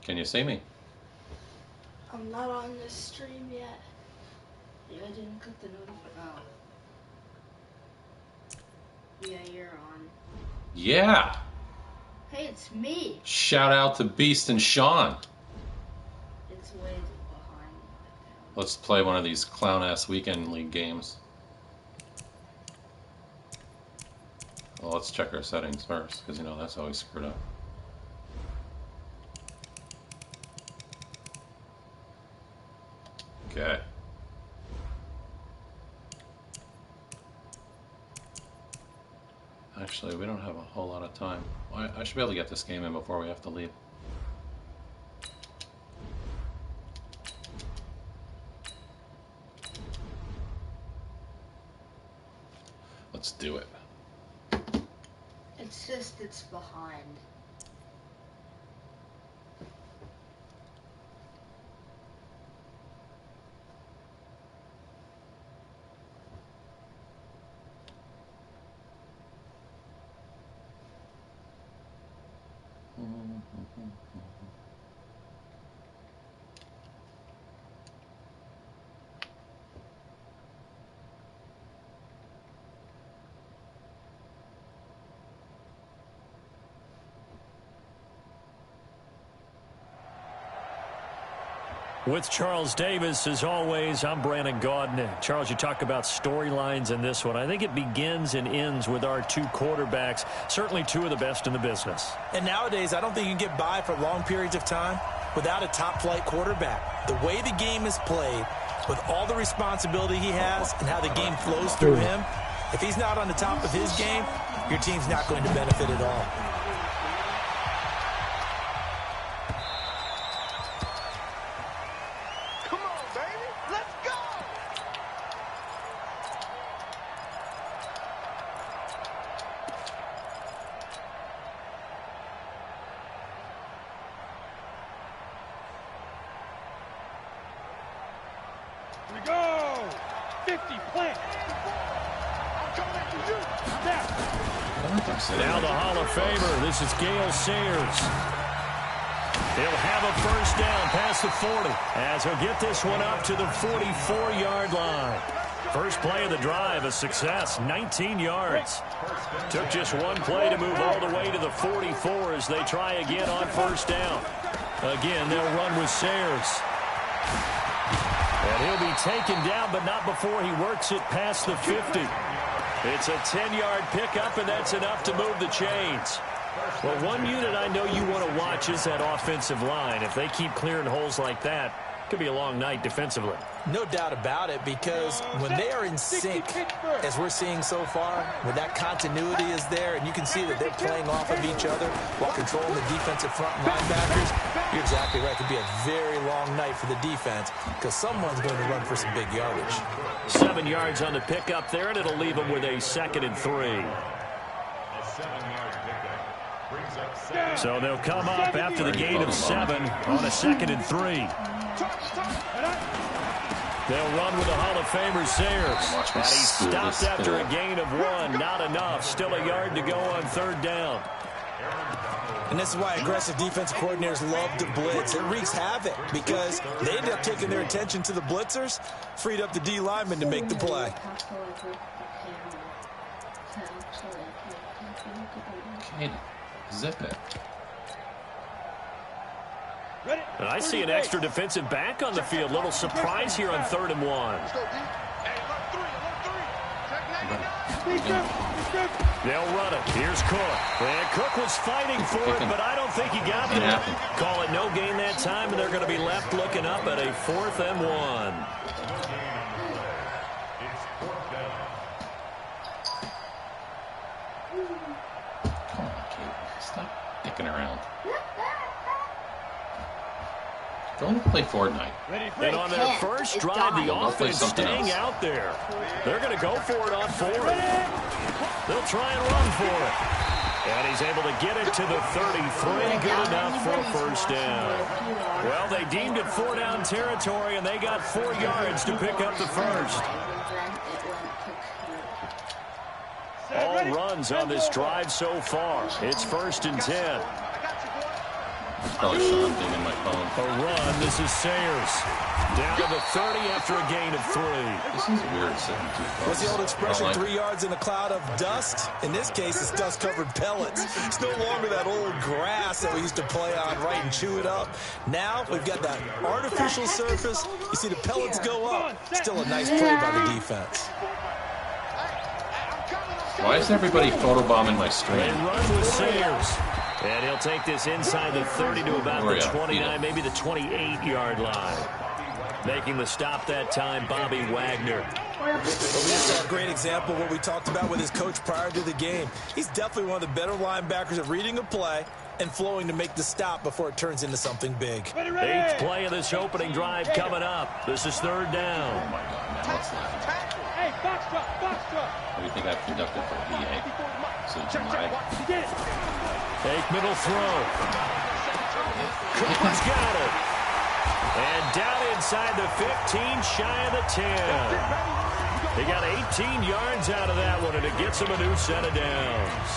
Can you see me? I'm not on this stream yet. Yeah, I didn't click the notification. Oh. Yeah, you're on. Yeah. Hey, it's me. Shout out to Beast and Sean. It's way behind. Let's play one of these clown-ass weekend league games. Well, let's check our settings first, because you know that's always screwed up. Okay. Actually, we don't have a whole lot of time. I should be able to get this game in before we have to leave. Let's do it. It's just, it's behind. With Charles Davis, as always, I'm Brandon Gaudin. Charles, you talk about storylines in this one. I think it begins and ends with our two quarterbacks, certainly two of the best in the business. And nowadays, I don't think you can get by for long periods of time without a top-flight quarterback. The way the game is played, with all the responsibility he has and how the game flows through him, if he's not on the top of his game, your team's not going to benefit at all. Now the Hall of Famer, this is Gale Sayers. He'll have a first down past the 40 as he'll get this one up to the 44-yard line. First play of the drive, a success, 19 yards. Took just one play to move all the way to the 44 as they try again on first down. Again, they'll run with Sayers. And he'll be taken down, but not before he works it past the 50. It's a 10-yard pickup, and that's enough to move the chains. Well, one unit I know you want to watch is that offensive line. If they keep clearing holes like that, it could be a long night defensively. No doubt about it, because when they are in sync, as we're seeing so far, when that continuity is there, and you can see that they're playing off of each other while controlling the defensive front linebackers, you're exactly right. It could be a very long night for the defense because someone's going to run for some big yardage. 7 yards on the pickup there, and it'll leave them with a 2nd and 3. So they'll come up after the gain of 7 on a 2nd and 3. They'll run with the Hall of Famer Sayers. And he stopped after a gain of 1. Not enough. Still a yard to go on 3rd down. And this is why aggressive defensive coordinators love to blitz. It wreaks havoc because they end up taking their attention to the blitzers, freed up the D lineman to make the play. Okay, zip it. And I see an extra defensive back on the field. Little surprise here on 3rd and 1. They'll run it. Here's Cook. And Cook was fighting for it, but I don't think he got there. Call it no gain that time, and they're going to be left looking up at a 4th and 1. Come on, Kate. Stop dicking around. Go and play Fortnite. And on their first drive, the offense staying out there. They're going to go for it on 4th. They'll try and run for it. And he's able to get it to the 33. Good enough for a first down. Well, they deemed it 4-down territory, and they got 4 yards to pick up the first. All runs on this drive so far. It's 1st and 10. Probably Sean dinging my phone. A run. This is Sayers. Down to the 30 after a gain of 3. This is weird sitting too close. What's the old expression, Like 3 yards in a cloud of dust? In this case, it's dust-covered pellets. It's no longer that old grass that we used to play on, right, and chew it up. Now we've got that artificial surface. You see the pellets go up. Still a nice play by the defense. Why is everybody photobombing my stream? They run with Sayers. And he'll take this inside the 30 to about the 29, maybe the 28-yard line. Making the stop that time, Bobby Wagner. Well, we just saw a great example of what we talked about with his coach prior to the game. He's definitely one of the better linebackers at reading a play and flowing to make the stop before it turns into something big. 8th play of this opening drive coming up. This is 3rd down. Oh, my God. Now it's laughing. What do you think I've conducted for VA? So July. Fake middle throw. Cooper's got it. And down inside the 15, shy of the 10. They got 18 yards out of that one, and it gets them a new set of downs.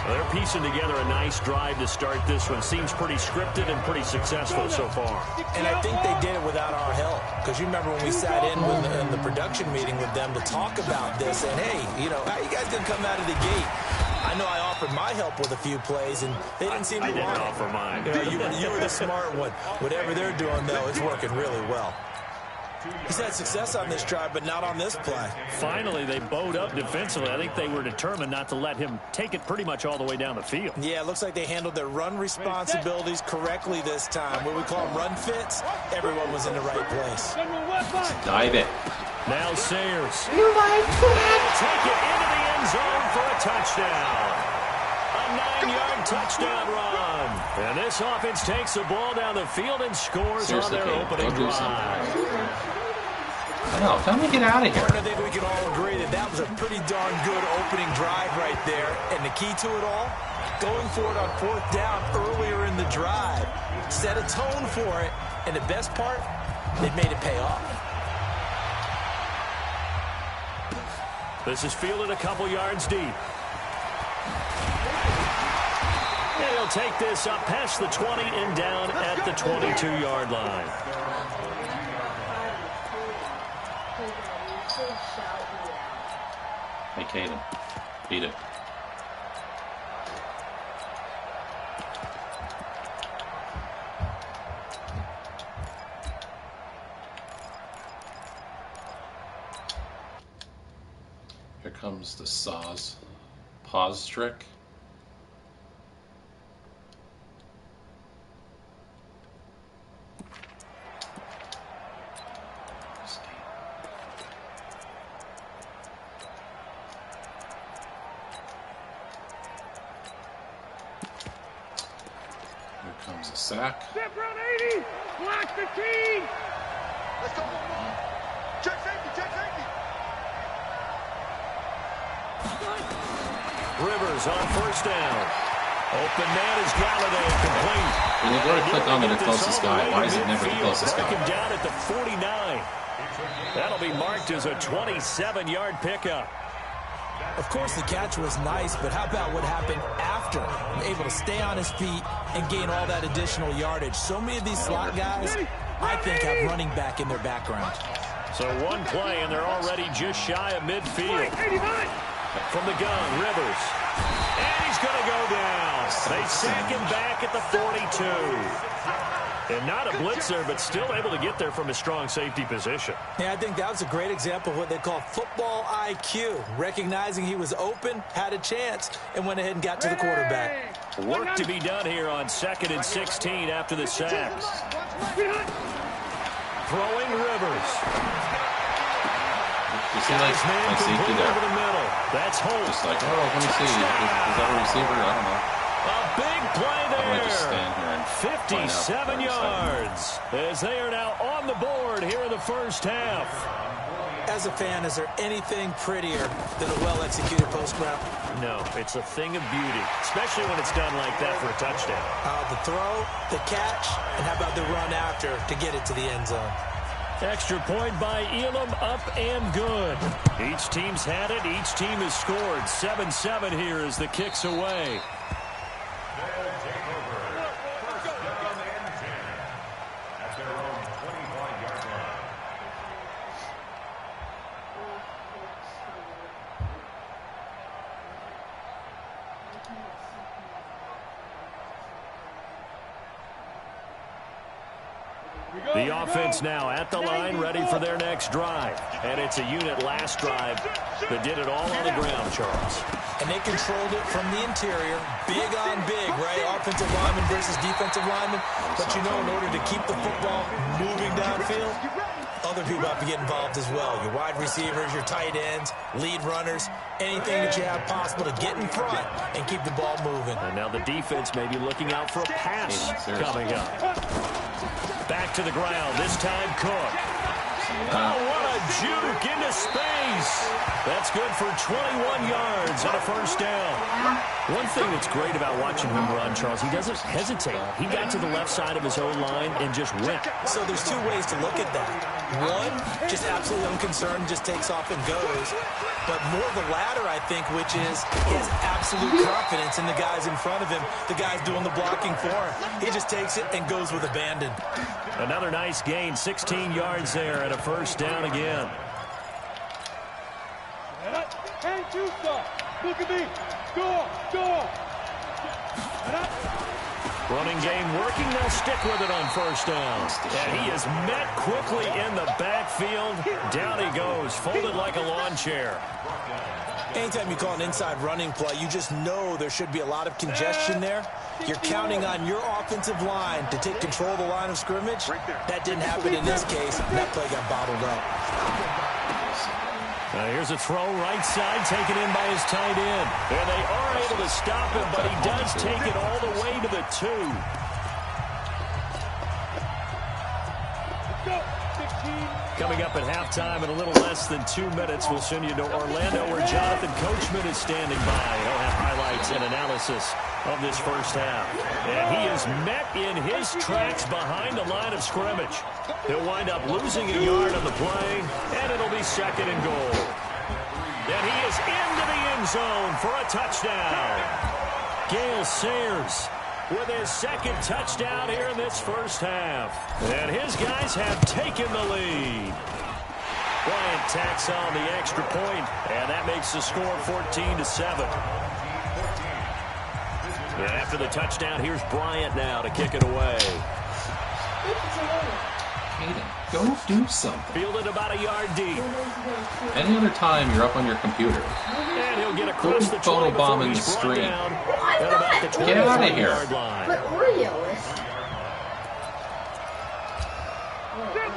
Well, they're piecing together a nice drive to start this one. Seems pretty scripted and pretty successful so far. And I think they did it without our help. Because you remember when we sat in the production meeting with them to talk about this, and hey, you know, how you guys going to come out of the gate? I know I offered my help with a few plays, and they didn't seem to want it. I didn't offer mine. You were the smart one. Whatever they're doing, though, it's working really well. He's had success on this drive, but not on this play. Finally, they bowed up defensively. I think they were determined not to let him take it pretty much all the way down the field. Yeah, it looks like they handled their run responsibilities correctly this time. What we call run fits, everyone was in the right place. Dive it. Now Sayers. They'll take it into the end zone for a touchdown. A 9-yard touchdown run. And this offense takes the ball down the field and scores on their opening drive. I know. Tell me to get out of here. I think we can all agree that that was a pretty darn good opening drive right there. And the key to it all, going for it on 4th down earlier in the drive. Set a tone for it. And the best part, they made it pay off. This is fielded a couple yards deep. And he'll take this up past the 20 and down at the 22-yard line. Hey, Caden. Beat it. Here comes the Saws pause trick. Here comes a sack. Step run 80. Block the team. Let's go. Check safety. Check safety. Rivers on 1st down. Open man is Galladay, complete. When you go to click onto the closest guy, why is it never the closest Mark him guy? down at the 49. That'll be marked as a 27-yard pickup. Of course, the catch was nice, but how about what happened after? Able to stay on his feet and gain all that additional yardage. So many of these slot guys, I think, have running back in their background. So one play, and they're already just shy of midfield. From the gun, Rivers. And he's going to go down. They sack him back at the 42. And not a blitzer, but still able to get there from a strong safety position. Yeah, I think that was a great example of what they call football IQ. Recognizing he was open, had a chance, and went ahead and got to the quarterback. Work to be done here on 2nd and 16 after the sacks. Throwing Rivers. You see, like safety there. Over the middle. That's Holt. Just like, oh, let me see. Is that a receiver? I don't know. A big play How do I just there. stand here and 57 yards as they are now on the board here in the first half. As a fan, is there anything prettier than a well-executed post route? No, it's a thing of beauty, especially when it's done like that for a touchdown. The throw, the catch, and how about the run after to get it to the end zone? Extra point by Elam, up and good. Each team's had it. Each team has scored. 7-7 here as the kick's away. The offense now at the line, ready for their next drive. And it's a unit last drive that did it all on the ground, Charles. And they controlled it from the interior, big on big, right? Offensive lineman versus defensive lineman. But you know, in order to keep the football moving downfield, other people have to get involved as well. Your wide receivers, your tight ends, lead runners, anything that you have possible to get in front and keep the ball moving. And now the defense may be looking out for a pass coming up. Back to the ground, this time Cook. Oh, what a juke into space. That's good for 21 yards on a first down. One thing that's great about watching him run, Charles, he doesn't hesitate. He got to the left side of his own line and just went. So there's two ways to look at that. One, just absolutely unconcerned, just takes off and goes. But more the latter, I think, which is his absolute confidence in the guys in front of him, the guys doing the blocking for him. He just takes it and goes with abandon. Another nice gain, 16 yards there, and a first down again. Look at me. Go. Running game working. They'll stick with it on first down. And he is met quickly in the backfield. Down he goes, folded like a lawn chair. Anytime you call an inside running play, you just know there should be a lot of congestion there. You're counting on your offensive line to take control of the line of scrimmage. That didn't happen in this case. That play got bottled up. Here's a throw right side taken in by his tight end. And they are able to stop him, but he does take it all the way to the 2. Coming up at halftime in a little less than 2 minutes, we'll send you to Orlando where Jonathan Coachman is standing by. He'll have highlights and analysis of this first half. And he is met in his tracks behind the line of scrimmage. He'll wind up losing a yard on the play, and it'll be second and goal. And he is into the end zone for a touchdown. Gale Sayers with his second touchdown here in this first half. And his guys have taken the lead. Bryant tacks on the extra point, and that makes the score 14-7. And after the touchdown, here's Bryant now to kick it away. Hayden, go do something. Fielded about a yard deep. Any other time, you're up on your computer. And he'll get across the 20 photobomb in the he's brought stream. down at about the 25-yard line. But Oreo is.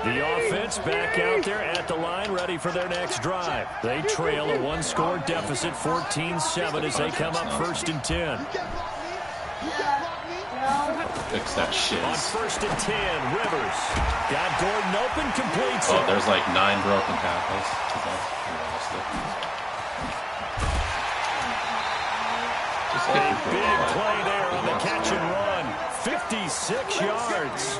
The offense back out there at the line, ready for their next drive. They trail a one-score deficit, 14-7, as they come up first and 10. Fix that shit. On first and 10, Rivers. Got Gordon open, completes it. Oh, there's like 9 broken tackles. A big play there on the catch and run. 56 yards.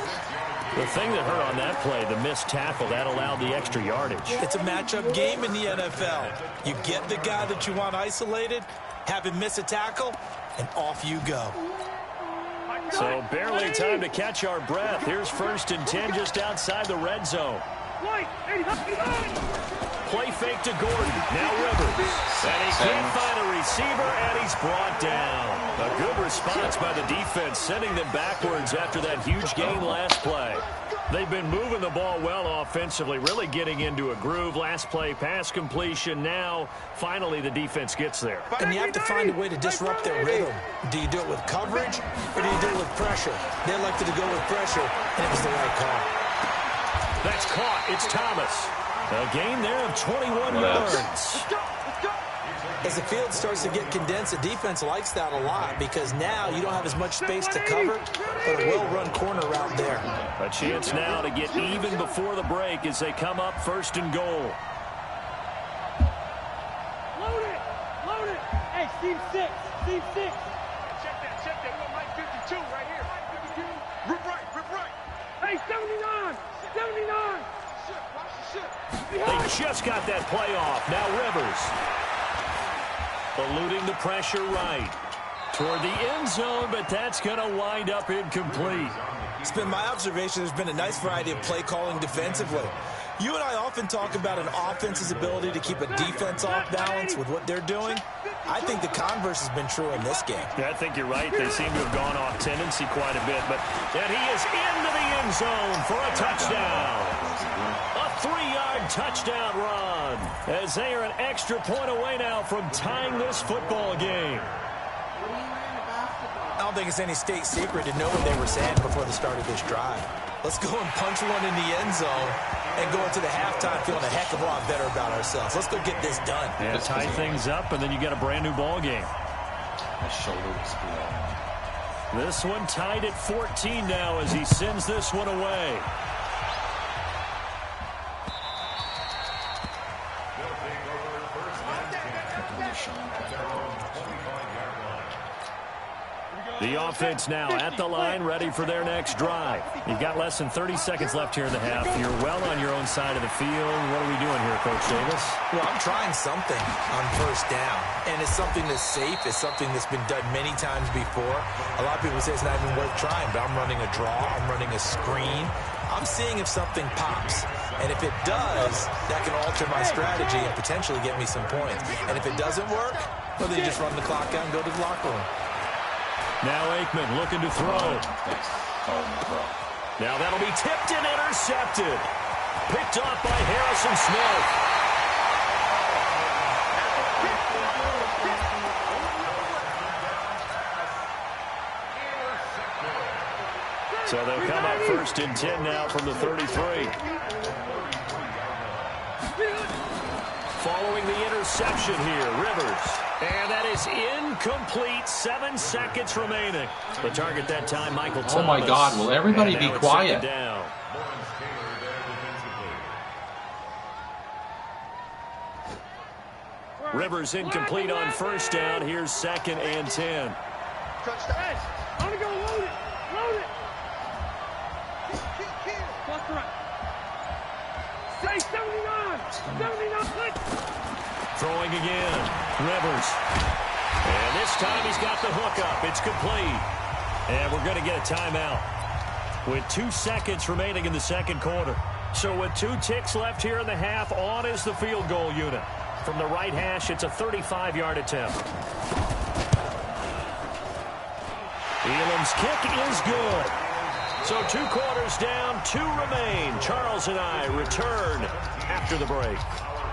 The thing that hurt on that play, the missed tackle, that allowed the extra yardage. It's a matchup game in the NFL. You get the guy that you want isolated, have him miss a tackle, and off you go. So barely time to catch our breath. Here's first and 10 just outside the red zone. Play fake to Gordon. Now Rivers. And he can't find a receiver, and he's brought down. A good response by the defense, sending them backwards after that huge gain last play. They've been moving the ball well offensively, really getting into a groove. Last play, pass completion. Now, finally, the defense gets there. And you have to find a way to disrupt their rhythm. Do you do it with coverage, or do you do it with pressure? They elected to go with pressure, and it was the right call. That's caught. It's Thomas. A gain there of 21 yards. As the field starts to get condensed, the defense likes that a lot because now you don't have as much space to cover, but a well-run corner route there. A chance now to get even before the break as they come up first and goal. Load it. Hey, team 6. Check that. We're on line 52 right here. Rip right. Hey, 79. Watch the shit. They just got that play off. Now Rivers. Eluding the pressure right. Toward the end zone, but that's going to wind up incomplete. It's been my observation there's been a nice variety of play calling defensively. You and I often talk about an offense's ability to keep a defense off balance with what they're doing. I think the converse has been true in this game. Yeah, I think you're right. They seem to have gone off tendency quite a bit. And he is into the end zone for a touchdown. A 3-yard touchdown run. As they are an extra point away now from tying this football game. I don't think it's any state secret to know what they were saying before the start of this drive. Let's go and punch one in the end zone and go into the halftime feeling a heck of a lot better about ourselves. Let's go get this done. Yeah, tie things up, and then you get a brand-new ball game. My shoulder was blown. This one tied at 14 now as he sends this one away. The offense now at the line, ready for their next drive. You've got less than 30 seconds left here in the half. You're well on your own side of the field. What are we doing here, Coach Davis? Well, I'm trying something on first down, and it's something that's safe. It's something that's been done many times before. A lot of people say it's not even worth trying, but I'm running a draw. I'm running a screen. I'm seeing if something pops. And if it does, that can alter my strategy and potentially get me some points. And if it doesn't work, well, then you just run the clock out and go to the locker room. Now Aikman looking to throw. Now that'll be tipped and intercepted. Picked off by Harrison Smith. So they'll come up 1st and 10 now from the 33. Following the interception here, Rivers. And that is incomplete. 7 seconds remaining. The target that time, Michael Thomas. Oh, my God. Will everybody be quiet? Down. Rivers incomplete on first down. Here's 2nd and 10. Touchdown. I'm going to go load it. Load it. Cluster up. Say 79. 79. Throwing again. Rivers. And this time he's got the hook up. It's complete. And we're going to get a timeout with 2 seconds remaining in the second quarter. So with 2 ticks left here in the half, on is the field goal unit. From the right hash, it's a 35-yard attempt. Elam's kick is good. So 2 quarters down, 2 remain. Charles and I return after the break.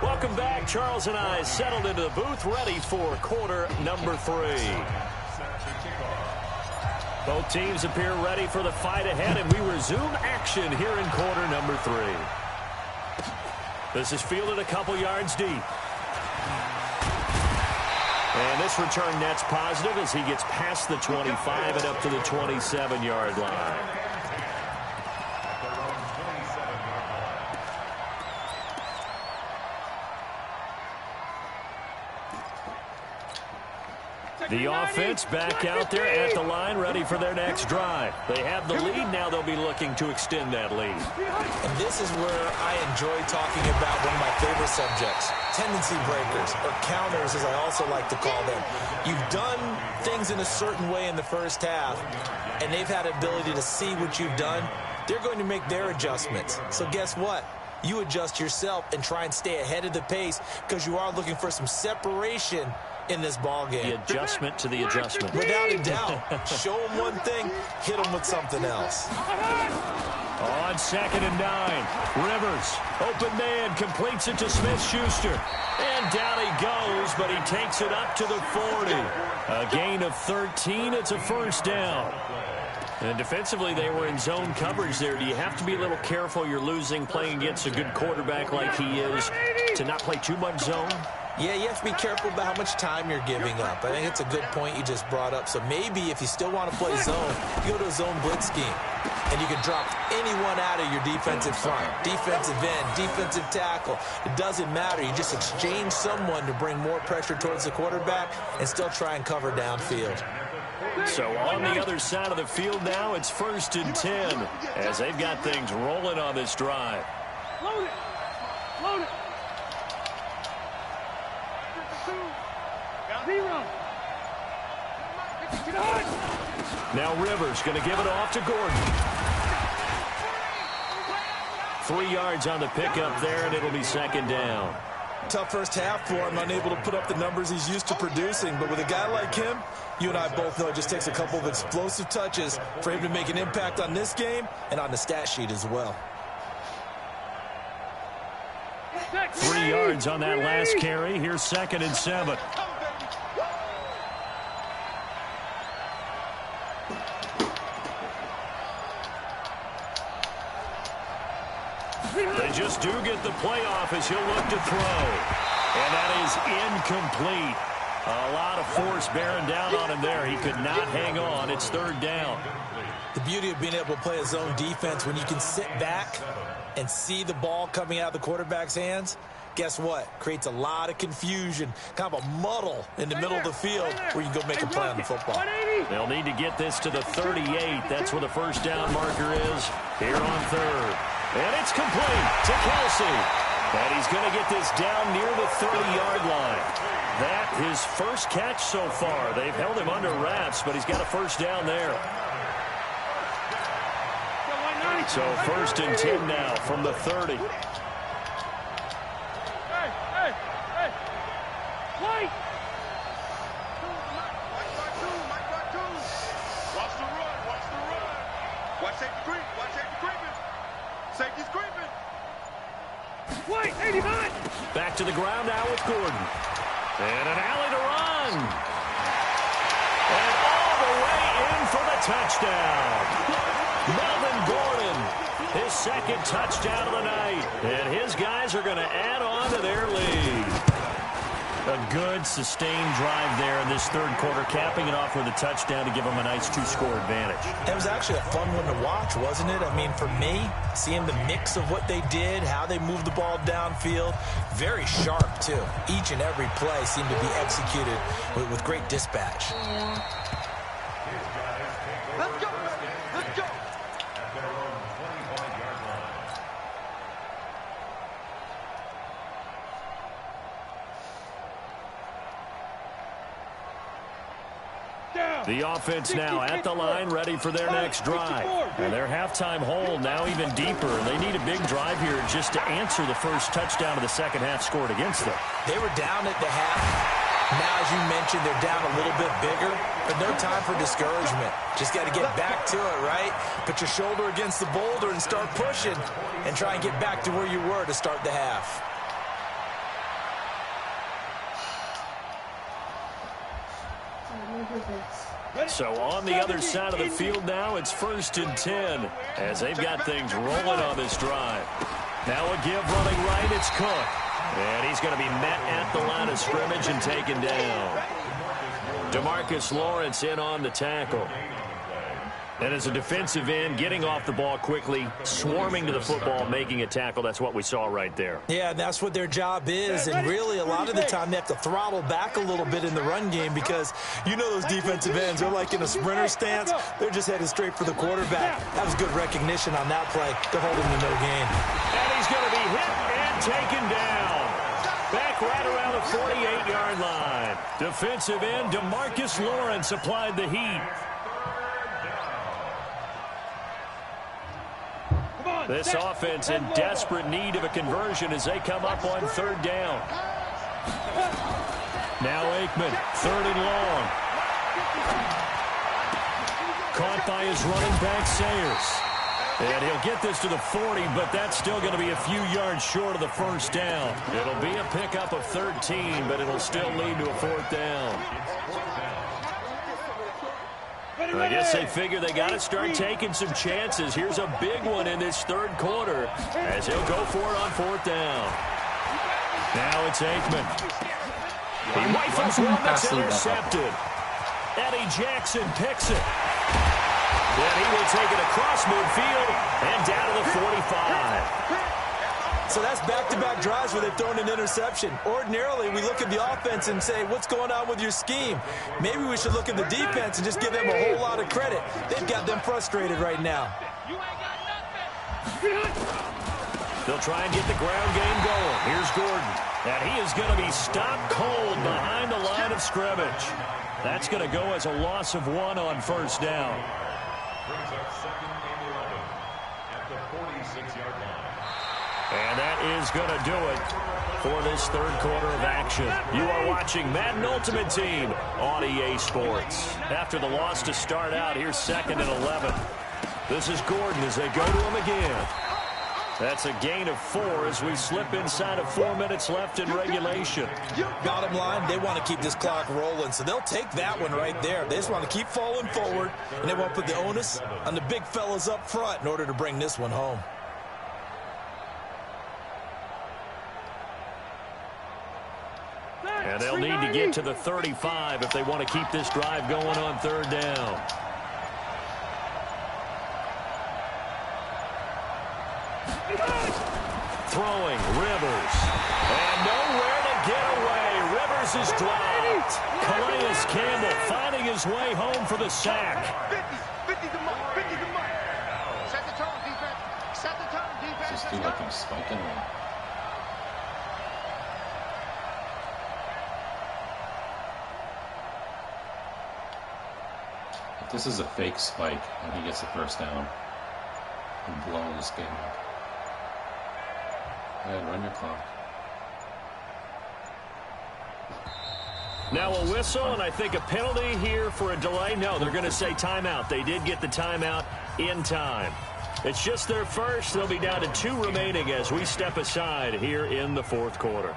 Welcome back. Charles and I settled into the booth, ready for quarter number 3. Both teams appear ready for the fight ahead, and we resume action here in quarter number 3. This is fielded a couple yards deep. And this return net's positive as he gets past the 25 and up to the 27-yard line. The offense back out there at the line, ready for their next drive. They have the lead. Now they'll be looking to extend that lead. And this is where I enjoy talking about one of my favorite subjects, tendency breakers, or counters, as I also like to call them. You've done things in a certain way in the first half, and they've had ability to see what you've done. They're going to make their adjustments. So guess what? You adjust yourself and try and stay ahead of the pace because you are looking for some separation in this ball game. The adjustment to the adjustment. Without a doubt. Show them one thing, hit them with something else. On 2nd and 9. Rivers, open man, completes it to Smith-Schuster. And down he goes, but he takes it up to the 40. A gain of 13. It's a first down. And defensively, they were in zone coverage there. Do you have to be a little careful? You're losing, playing against a good quarterback like he is, to not play too much zone? Yeah, you have to be careful about how much time you're giving up. I think it's a good point you just brought up. So maybe if you still want to play zone, you go to a zone blitz scheme. And you can drop anyone out of your defensive front. Defensive end, defensive tackle. It doesn't matter. You just exchange someone to bring more pressure towards the quarterback and still try and cover downfield. So on the other side of the field now, it's 1st and 10 as they've got things rolling on this drive. Load it. Load it. 0. Now Rivers going to give it off to Gordon. 3 yards on the pickup there, and it'll be second down. Tough first half for him, unable to put up the numbers he's used to producing. But with a guy like him, you and I both know it just takes a couple of explosive touches for him to make an impact on this game and on the stat sheet as well. 3 yards on that last carry. Here's 2nd and 7. They just do get the play off as he'll look to throw. And that is incomplete. A lot of force bearing down on him there. He could not hang on. It's 3rd down. The beauty of being able to play a zone defense when you can sit back and see the ball coming out of the quarterback's hands, guess what? Creates a lot of confusion, kind of a muddle in the middle of the field where you can go make a play on the football. They'll need to get this to the 38. That's where the first down marker is here on 3rd. And it's complete to Kelsey. And he's going to get this down near the 30-yard line. That his first catch so far. They've held him under wraps, but he's got a first down there. So 1st and 10 now from the 30. Hey! White! Watch the run, watch the run. Watch safety creep, watch safety creeping. Safety's creeping. White, 89! Back to the ground now with Gordon. And an alley to run. And all the way in for the touchdown. Melvin Gordon, his 2nd touchdown of the night. And his guys are going to add on to their lead. A good, sustained drive there in this 3rd quarter, capping it off with a touchdown to give them a nice 2-score advantage. It was actually a fun one to watch, wasn't it? I mean, for me, seeing the mix of what they did, how they moved the ball downfield, very sharp, too. Each and every play seemed to be executed with great dispatch. Yeah. Let's go, let's go. The offense now at the line, ready for their next drive. And their halftime hole now even deeper. And they need a big drive here just to answer the first touchdown of the second half scored against them. They were down at the half. Now, as you mentioned, they're down a little bit bigger, but no time for discouragement. Just got to get back to it, right? Put your shoulder against the boulder and start pushing and try and get back to where you were to start the half. So on the other side of the field now, it's 1st and 10 as they've got things rolling on this drive. Now a give running right, it's Cook. And he's going to be met at the line of scrimmage and taken down. DeMarcus Lawrence in on the tackle. And as a defensive end, getting off the ball quickly, swarming to the football, making a tackle, that's what we saw right there. Yeah, and that's what their job is. And really, a lot of the time, they have to throttle back a little bit in the run game because you know those defensive ends, they're like in a sprinter stance. They're just headed straight for the quarterback. That was good recognition on that play to hold him to no gain. And he's going to be hit and taken down. Back right around the 48-yard line. Defensive end DeMarcus Lawrence applied the heat. This offense in desperate need of a conversion as they come up on 3rd down. Now Aikman, 3rd and long. Caught by his running back, Sayers. And he'll get this to the 40, but that's still going to be a few yards short of the first down. It'll be a pickup of 13, but it'll still lead to a 4th down. I guess they figure they got to start taking some chances. Here's a big one in this 3rd quarter as he'll go for it on 4th down. Now it's Aikman. He rifles one that's intercepted. Eddie Jackson picks it. Then he will take it across midfield and down to the 45. So that's back-to-back drives where they've thrown an interception. Ordinarily, we look at the offense and say, what's going on with your scheme? Maybe we should look at the defense and just give them a whole lot of credit. They've got them frustrated right now. They'll try and get the ground game going. Here's Gordon. And he is going to be stopped cold behind the line of scrimmage. That's going to go as a loss of 1 on 1st down. And that is going to do it for this third quarter of action. You are watching Madden Ultimate Team on EA Sports. After the loss to start out, here's 2nd and 11. This is Gordon as they go to him again. That's a gain of 4 as we slip inside of 4 minutes left in regulation. Bottom line, they want to keep this clock rolling, so they'll take that one right there. They just want to keep falling forward, and they want to put the onus on the big fellas up front in order to bring this one home. And they'll need to get to the 35 if they want to keep this drive going on 3rd down. Throwing, Rivers. And nowhere to get away. Rivers is dropped. Calais Campbell finding his way home for the sack. 50 the mark. 50 the mark. Set the tone, defense. Set the tone, defense. Just feel like I'm spiking one. If this is a fake spike and he gets the first down, I'm blowing this game up. Go ahead, run your clock. Now a whistle, and I think a penalty here for a delay. No, they're going to say timeout. They did get the timeout in time. It's just their first. They'll be down to 2 remaining as we step aside here in the 4th quarter.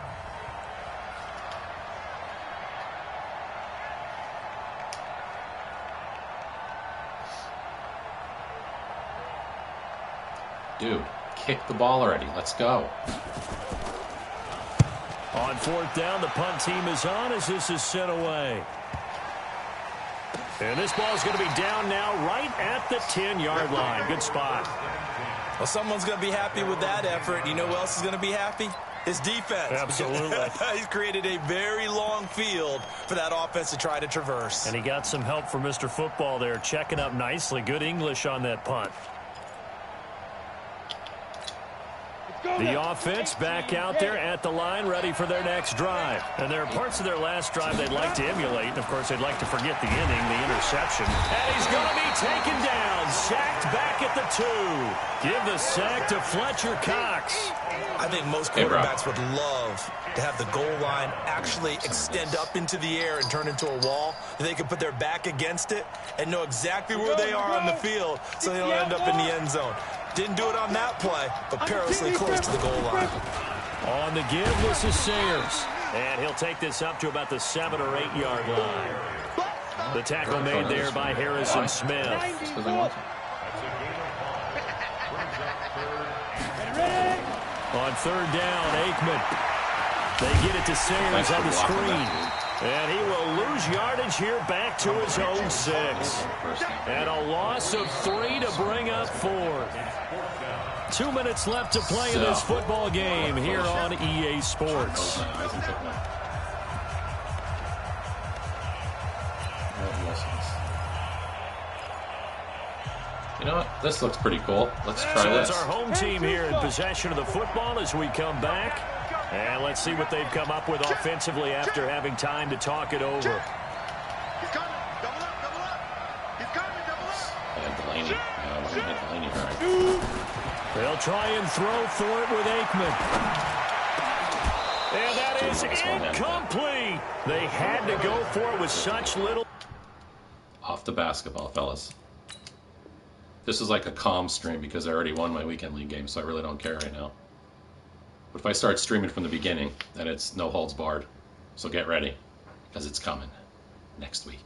Dude, kick the ball already. Let's go. On 4th down, the punt team is on as this is sent away. And this ball is going to be down now right at the 10-yard line. Good spot. Well, someone's going to be happy with that effort. You know who else is going to be happy? His defense. Absolutely. He's created a very long field for that offense to try to traverse. And he got some help from Mr. Football there, checking up nicely. Good English on that punt. The offense back out there at the line, ready for their next drive. And there are parts of their last drive they'd like to emulate. And, of course, they'd like to forget the inning, the interception. And he's going to be taken down, sacked back at the 2. Give the sack to Fletcher Cox. I think most quarterbacks would love to have the goal line actually extend up into the air and turn into a wall. They can put their back against it and know exactly where they are on the field so they don't end up in the end zone. Didn't do it on that play, but perilously close to the goal line. On the give, this is Sayers. And he'll take this up to about the 7 or 8 yard line. The tackle made there by Harrison Smith. On 3rd down, Aikman. They get it to Sayers on the screen. And he will lose yardage here back to his own 6. And a loss of 3 to bring up 4th. 2 minutes left to play in this football game here on EA Sports. You know what? This looks pretty cool. Let's try this. It's our home team here in possession of the football as we come back. And let's see what they've come up with offensively after having time to talk it over. He's coming. Double up, double up. He's coming, double up. And Delaney. No, we're going to hit Delaney. All right. They'll try and throw for it with Aikman. And that is incomplete. They had to go for it with such little. Off the basketball, fellas. This is like a calm stream because I already won my weekend league game, so I really don't care right now. But if I start streaming from the beginning, then it's no holds barred. So get ready, because it's coming next week.